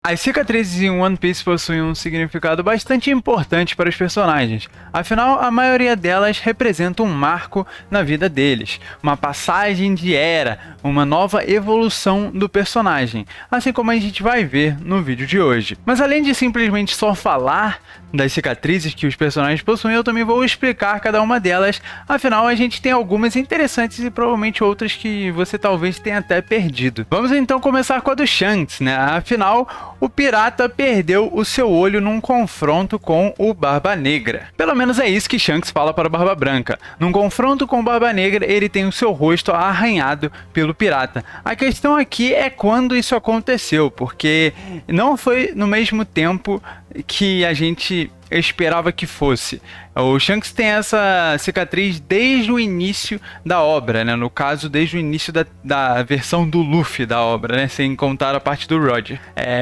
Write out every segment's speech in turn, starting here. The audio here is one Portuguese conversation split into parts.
As cicatrizes em One Piece possuem um significado bastante importante para os personagens, afinal a maioria delas representa um marco na vida deles, uma passagem de era, uma nova evolução do personagem, assim como a gente vai ver no vídeo de hoje. Mas além de simplesmente só falar das cicatrizes que os personagens possuem, eu também vou explicar cada uma delas, afinal a gente tem algumas interessantes e provavelmente outras que você talvez tenha até perdido. Vamos então começar com a do Shanks, né? Afinal, o pirata perdeu o seu olho num confronto com o Barba Negra. Pelo menos é isso que Shanks fala para o Barba Branca. Num confronto com o Barba Negra, ele tem o seu rosto arranhado pelo pirata. A questão aqui é quando isso aconteceu, porque não foi no mesmo tempo que a gente esperava que fosse. O Shanks tem essa cicatriz desde o início da obra, né? No caso, desde o início da versão do Luffy da obra, né? Sem contar a parte do Roger.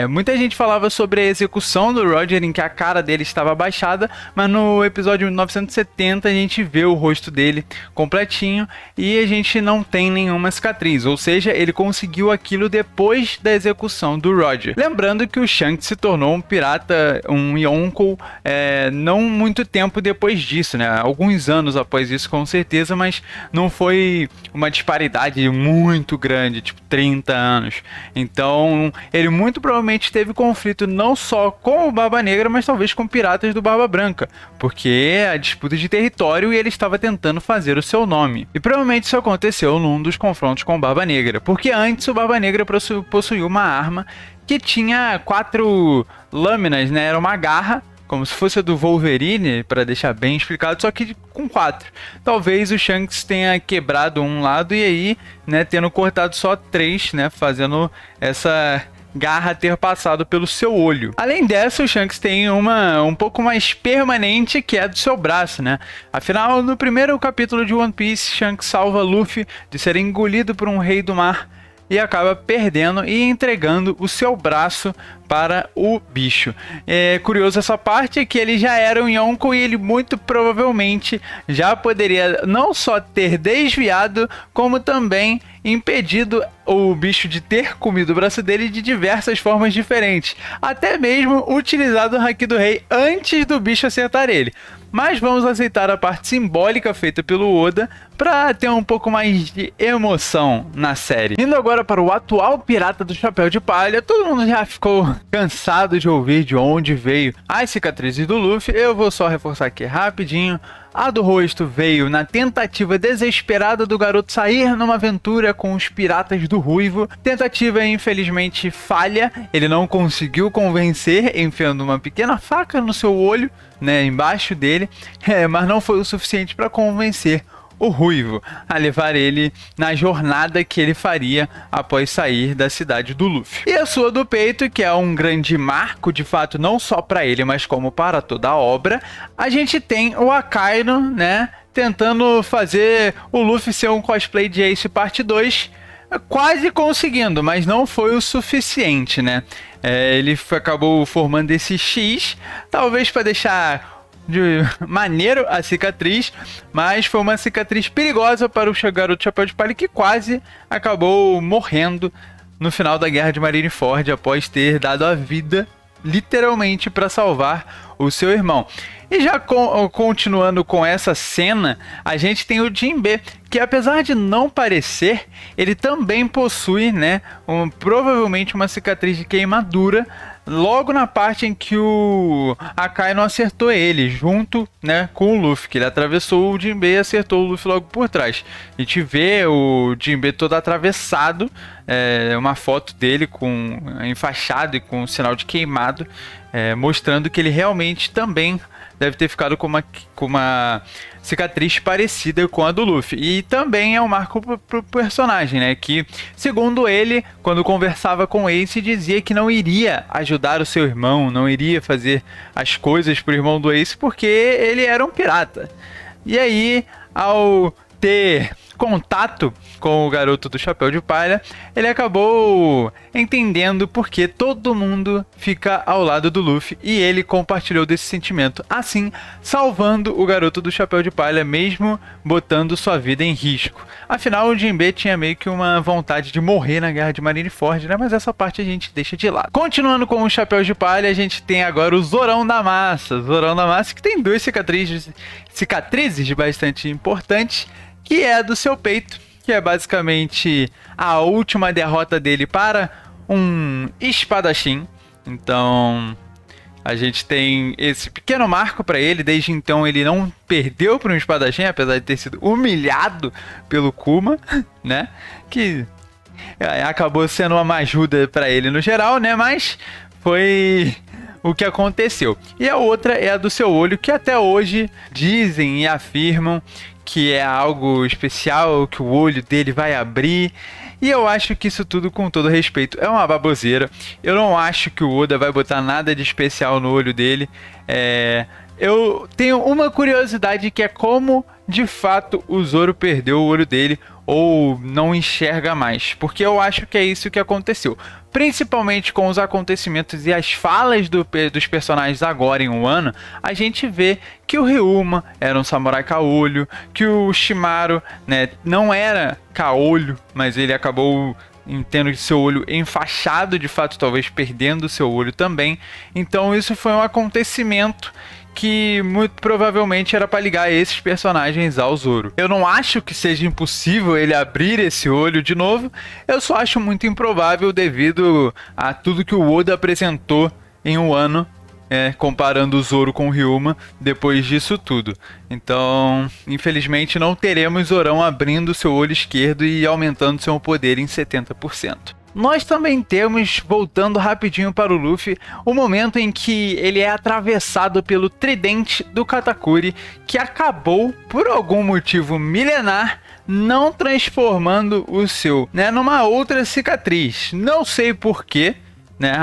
Muita gente falava sobre a execução do Roger, em que a cara dele estava abaixada, mas no episódio 970 a gente vê o rosto dele completinho e a gente não tem nenhuma cicatriz, ou seja, ele conseguiu aquilo depois da execução do Roger. Lembrando que o Shanks se tornou um pirata, um Yonkou, não muito tempo depois disso, né? Alguns anos após isso, com certeza, mas não foi uma disparidade muito grande, tipo 30 anos. Então, ele muito provavelmente teve conflito não só com o Barba Negra, mas talvez com piratas do Barba Branca, porque é a disputa de território e ele estava tentando fazer o seu nome. E provavelmente isso aconteceu num dos confrontos com o Barba Negra, porque antes o Barba Negra possuía uma arma que tinha 4 lâminas, né? Era uma garra, como se fosse a do Wolverine, para deixar bem explicado, só que com 4. Talvez o Shanks tenha quebrado um lado e aí, né, tendo cortado só 3, né, fazendo essa garra ter passado pelo seu olho. Além dessa, o Shanks tem uma um pouco mais permanente, que é do seu braço, né? Afinal, no primeiro capítulo de One Piece, Shanks salva Luffy de ser engolido por um rei do mar e acaba perdendo e entregando o seu braço para o bicho. É curioso essa parte, que ele já era um Yonkou e ele muito provavelmente já poderia não só ter desviado, como também impedido o bicho de ter comido o braço dele de diversas formas diferentes. Até mesmo utilizado o Haki do Rei antes do bicho acertar ele. Mas vamos aceitar a parte simbólica feita pelo Oda para ter um pouco mais de emoção na série. Indo agora para o atual pirata do Chapéu de Palha, todo mundo já ficou cansado de ouvir de onde veio as cicatrizes do Luffy. Eu vou só reforçar aqui rapidinho. A do rosto veio na tentativa desesperada do garoto sair numa aventura com os piratas do Ruivo. Tentativa infelizmente falha, ele não conseguiu convencer, enfiando uma pequena faca no seu olho, né, embaixo dele, mas não foi o suficiente para convencer o Ruivo a levar ele na jornada que ele faria após sair da cidade do Luffy. E a sua do peito, que é um grande marco de fato não só para ele, mas como para toda a obra, a gente tem o Akainu, né, tentando fazer o Luffy ser um cosplay de Ace Parte 2, quase conseguindo, mas não foi o suficiente, né? Ele acabou formando esse X, talvez para deixar de maneiro a cicatriz, mas foi uma cicatriz perigosa para o garoto Chapéu de Palha, que quase acabou morrendo no final da Guerra de Marineford após ter dado a vida literalmente para salvar o seu irmão. E já continuando com essa cena, a gente tem o Jinbe, que apesar de não parecer, ele também possui, né, provavelmente uma cicatriz de queimadura logo na parte em que o Akainu acertou ele, junto, né, com o Luffy, que ele atravessou o Jinbe e acertou o Luffy logo por trás. A gente vê o Jinbe todo atravessado, uma foto dele com enfaixado e com sinal de queimado, mostrando que ele realmente também deve ter ficado com uma cicatriz parecida com a do Luffy. E também é um marco pro personagem, né? Que, segundo ele, quando conversava com Ace, dizia que não iria ajudar o seu irmão, não iria fazer as coisas pro irmão do Ace, porque ele era um pirata. E aí, ao ter contato com o garoto do Chapéu de Palha, ele acabou entendendo por que todo mundo fica ao lado do Luffy e ele compartilhou desse sentimento, assim salvando o garoto do Chapéu de Palha, mesmo botando sua vida em risco. Afinal, o Jinbe tinha meio que uma vontade de morrer na guerra de Marineford, né? Mas essa parte a gente deixa de lado. Continuando com o Chapéu de Palha, a gente tem agora o Zorão da Massa. Zorão da Massa que tem duas cicatrizes bastante importantes, que é a do seu peito, que é basicamente a última derrota dele para um espadachim. Então a gente tem esse pequeno marco para ele. Desde então ele não perdeu para um espadachim, apesar de ter sido humilhado pelo Kuma, né? Que acabou sendo uma ajuda para ele no geral, né? Mas foi o que aconteceu. E a outra é a do seu olho, que até hoje dizem e afirmam que é algo especial, que o olho dele vai abrir. E eu acho que isso tudo, com todo respeito, é uma baboseira. Eu não acho que o Oda vai botar nada de especial no olho dele. Eu tenho uma curiosidade, que é como de fato o Zoro perdeu o olho dele ou não enxerga mais, porque eu acho que é isso que aconteceu, principalmente com os acontecimentos e as falas dos personagens agora em Wano. A gente vê que o Ryuma era um samurai caolho, que o Shimaru, né, não era caolho, mas ele acabou tendo seu olho enfaixado, de fato, talvez perdendo seu olho também. Então isso foi um acontecimento que muito provavelmente era para ligar esses personagens ao Zoro. Eu não acho que seja impossível ele abrir esse olho de novo, eu só acho muito improvável devido a tudo que o Oda apresentou em Wano, comparando o Zoro com o Ryuma depois disso tudo. Então, infelizmente, não teremos Zorão abrindo seu olho esquerdo e aumentando seu poder em 70%. Nós também temos, voltando rapidinho para o Luffy, o momento em que ele é atravessado pelo tridente do Katakuri, que acabou, por algum motivo milenar, não transformando o seu, numa outra cicatriz. Não sei porquê,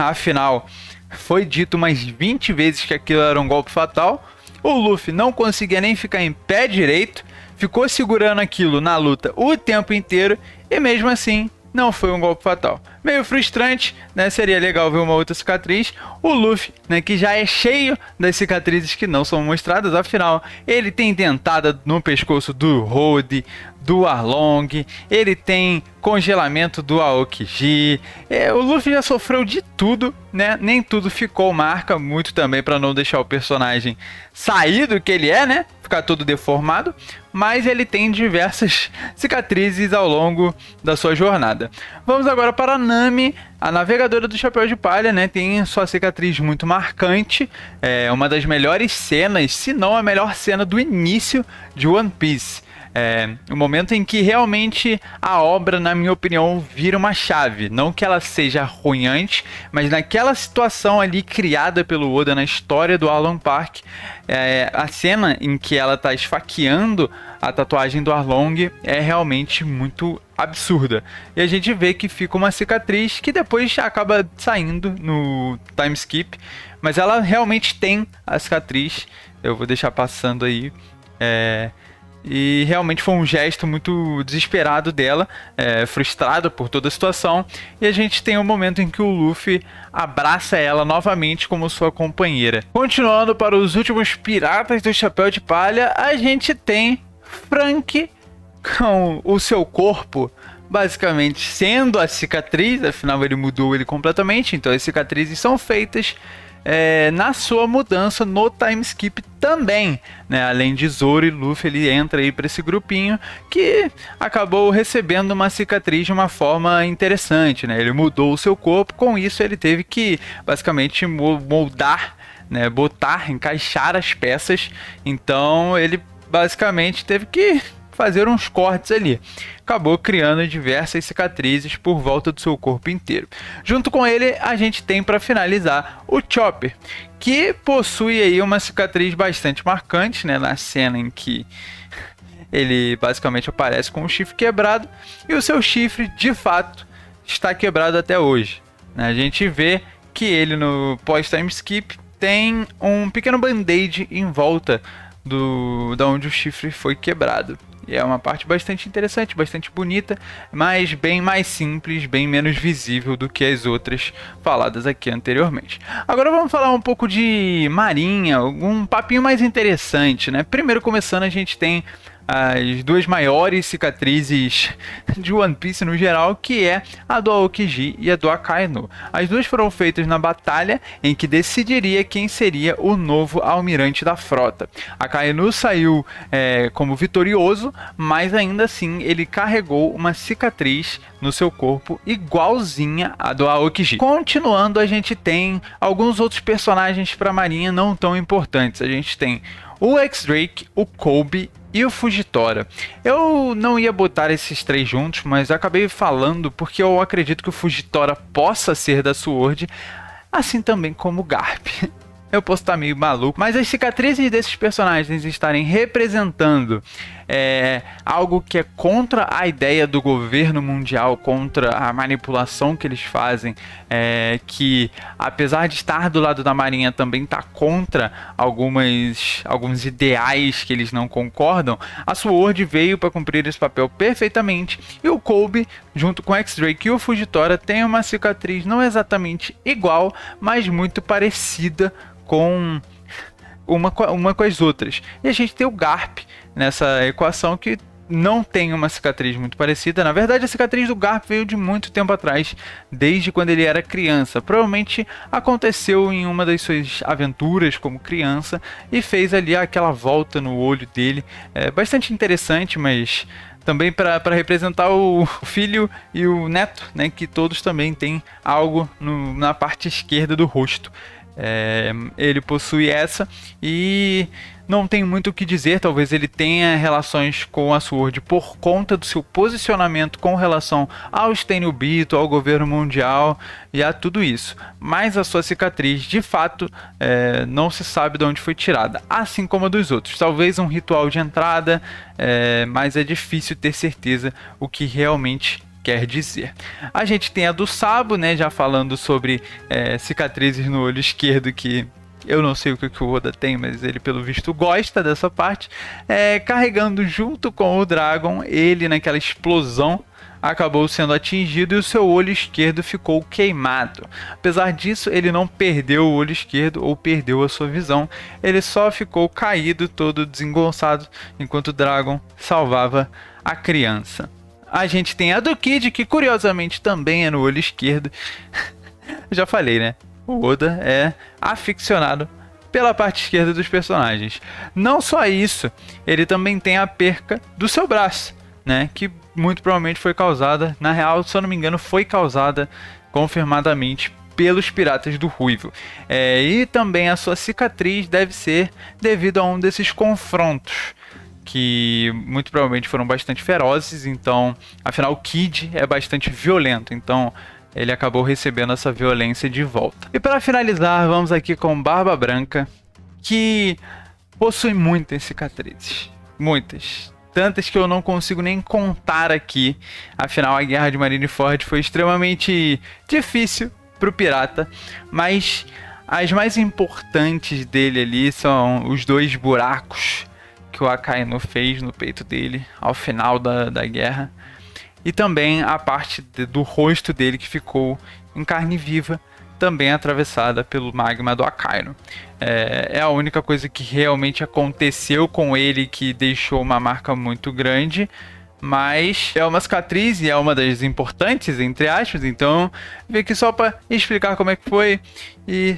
afinal, foi dito umas 20 vezes que aquilo era um golpe fatal. O Luffy não conseguia nem ficar em pé direito, ficou segurando aquilo na luta o tempo inteiro e mesmo assim não foi um golpe fatal. Meio frustrante, seria legal ver uma outra cicatriz. O Luffy, que já é cheio das cicatrizes que não são mostradas, afinal, ele tem dentada no pescoço do Rode, do Arlong, ele tem congelamento do Aokiji. O Luffy já sofreu de tudo, nem tudo ficou marca, muito também para não deixar o personagem sair do que ele é, ficar todo deformado, mas ele tem diversas cicatrizes ao longo da sua jornada. Vamos agora para a Nami, a navegadora do Chapéu de Palha, tem sua cicatriz muito marcante, é uma das melhores cenas, se não a melhor cena do início de One Piece. O momento em que realmente a obra, na minha opinião, vira uma chave. Não que ela seja ruim antes, mas naquela situação ali criada pelo Oda na história do Arlong Park, a cena em que ela está esfaqueando a tatuagem do Arlong é realmente muito absurda. E a gente vê que fica uma cicatriz que depois acaba saindo no time skip, mas ela realmente tem a cicatriz. Eu vou deixar passando aí. E realmente foi um gesto muito desesperado dela, frustrada por toda a situação. E a gente tem um momento em que o Luffy abraça ela novamente como sua companheira. Continuando para os últimos piratas do Chapéu de Palha, a gente tem Frank com o seu corpo basicamente sendo a cicatriz. Afinal, ele mudou ele completamente, então as cicatrizes são feitas na sua mudança no time skip também, além de Zoro e Luffy, ele entra aí para esse grupinho que acabou recebendo uma cicatriz de uma forma interessante, ele mudou o seu corpo, com isso ele teve que basicamente moldar, botar, encaixar as peças, então ele basicamente teve que fazer uns cortes ali. Acabou criando diversas cicatrizes por volta do seu corpo inteiro. Junto com ele, a gente tem para finalizar o Chopper, que possui aí uma cicatriz bastante marcante, na cena em que ele basicamente aparece com o chifre quebrado, e o seu chifre de fato está quebrado até hoje. A gente vê que ele no pós-time skip tem um pequeno band-aid em volta da onde o chifre foi quebrado. E é uma parte bastante interessante, bastante bonita, mas bem mais simples, bem menos visível do que as outras faladas aqui anteriormente. Agora vamos falar um pouco de marinha, um papinho mais interessante, né? Primeiro começando, a gente tem as duas maiores cicatrizes de One Piece no geral, que é a do Aokiji e a do Akainu. As duas foram feitas na batalha em que decidiria quem seria o novo almirante da frota. Akainu saiu como vitorioso, mas ainda assim ele carregou uma cicatriz no seu corpo igualzinha à do Aokiji. Continuando, a gente tem alguns outros personagens para a marinha não tão importantes. A gente tem o X-Drake, o Kobe e o Fujitora. Eu não ia botar esses três juntos, mas acabei falando porque eu acredito que o Fujitora possa ser da Sword, assim também como o Garp. Eu posso estar meio maluco, mas as cicatrizes desses personagens estarem representando algo que é contra a ideia do governo mundial, contra a manipulação que eles fazem, que apesar de estar do lado da marinha também está contra alguns ideais que eles não concordam. A Sword veio para cumprir esse papel perfeitamente, e o Kobe, junto com o X-Drake e o Fujitora, tem uma cicatriz não exatamente igual, mas muito parecida com uma com as outras. E a gente tem o Garp nessa equação, que não tem uma cicatriz muito parecida. Na verdade, a cicatriz do Garp veio de muito tempo atrás, desde quando ele era criança. Provavelmente aconteceu em uma das suas aventuras como criança e fez ali aquela volta no olho dele. É bastante interessante, mas também para representar o filho e o neto, né, que todos também têm algo na parte esquerda do rosto. Ele possui essa e não tem muito o que dizer. Talvez ele tenha relações com a Sword por conta do seu posicionamento com relação ao Stenobito, ao governo mundial e a tudo isso, mas a sua cicatriz de fato não se sabe de onde foi tirada, assim como a dos outros. Talvez um ritual de entrada, mas é difícil ter certeza o que realmente quer dizer. A gente tem a do Sabo, né, já falando sobre cicatrizes no olho esquerdo, que eu não sei o que o Oda tem, mas ele pelo visto gosta dessa parte. Carregando junto com o Dragon, ele naquela explosão acabou sendo atingido e o seu olho esquerdo ficou queimado. Apesar disso, ele não perdeu o olho esquerdo ou perdeu a sua visão, ele só ficou caído, todo desengonçado, enquanto o Dragon salvava a criança. A gente tem a do Kid, que curiosamente também é no olho esquerdo. Já falei, né? O Oda é aficionado pela parte esquerda dos personagens. Não só isso, ele também tem a perca do seu braço, né? Que muito provavelmente foi causada, na real, se eu não me engano, foi causada confirmadamente pelos Piratas do Ruivo. E também a sua cicatriz deve ser devido a um desses confrontos, que muito provavelmente foram bastante ferozes. Então, afinal, o Kid é bastante violento, então ele acabou recebendo essa violência de volta. E para finalizar, vamos aqui com Barba Branca, que possui muitas cicatrizes, muitas, tantas que eu não consigo nem contar aqui. Afinal, a guerra de Marineford foi extremamente difícil para o pirata, mas as mais importantes dele ali são os 2 buracos que o Akainu fez no peito dele ao final da guerra, e também a parte do rosto dele que ficou em carne viva, também atravessada pelo magma do Akainu. É a única coisa que realmente aconteceu com ele que deixou uma marca muito grande, mas é uma cicatriz e é uma das importantes, entre aspas. Então, vim aqui só para explicar como é que foi, e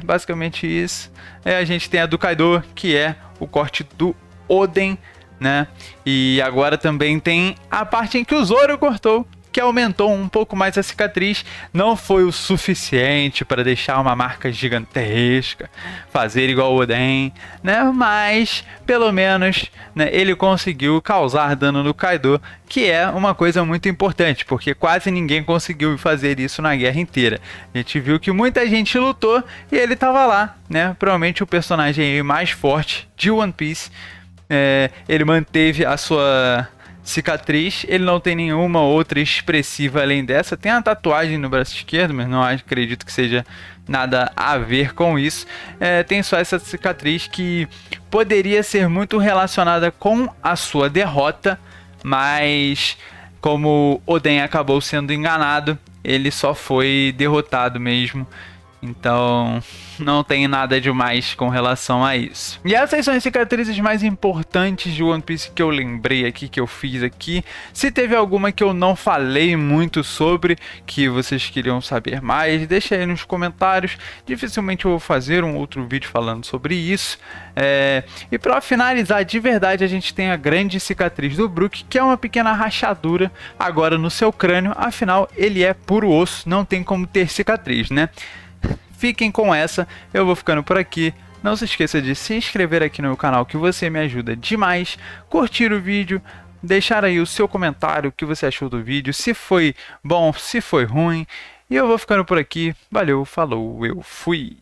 basicamente isso. A gente tem a do Kaido, que é o corte do Oden, né? E agora também tem a parte em que o Zoro cortou, que aumentou um pouco mais a cicatriz. Não foi o suficiente para deixar uma marca gigantesca, fazer igual o Oden, né? Mas pelo menos, né, ele conseguiu causar dano no Kaido, que é uma coisa muito importante, porque quase ninguém conseguiu fazer isso na guerra inteira. A gente viu que muita gente lutou e ele estava lá, né? Provavelmente o personagem mais forte de One Piece. Ele manteve a sua cicatriz. Ele não tem nenhuma outra expressiva além dessa. Tem a tatuagem no braço esquerdo, mas não acredito que seja nada a ver com isso. Tem só essa cicatriz que poderia ser muito relacionada com a sua derrota, mas como Oden acabou sendo enganado, ele só foi derrotado mesmo. Então, não tem nada demais com relação a isso. E essas são as cicatrizes mais importantes de One Piece que eu lembrei aqui, que eu fiz aqui. Se teve alguma que eu não falei muito sobre, que vocês queriam saber mais, deixa aí nos comentários. Dificilmente eu vou fazer um outro vídeo falando sobre isso. E para finalizar, de verdade, a gente tem a grande cicatriz do Brook, que é uma pequena rachadura agora no seu crânio. Afinal, ele é puro osso, não tem como ter cicatriz, né? Fiquem com essa, eu vou ficando por aqui. Não se esqueça de se inscrever aqui no meu canal, que você me ajuda demais. Curtir o vídeo, deixar aí o seu comentário, o que você achou do vídeo, se foi bom, se foi ruim. E eu vou ficando por aqui. Valeu, falou, eu fui!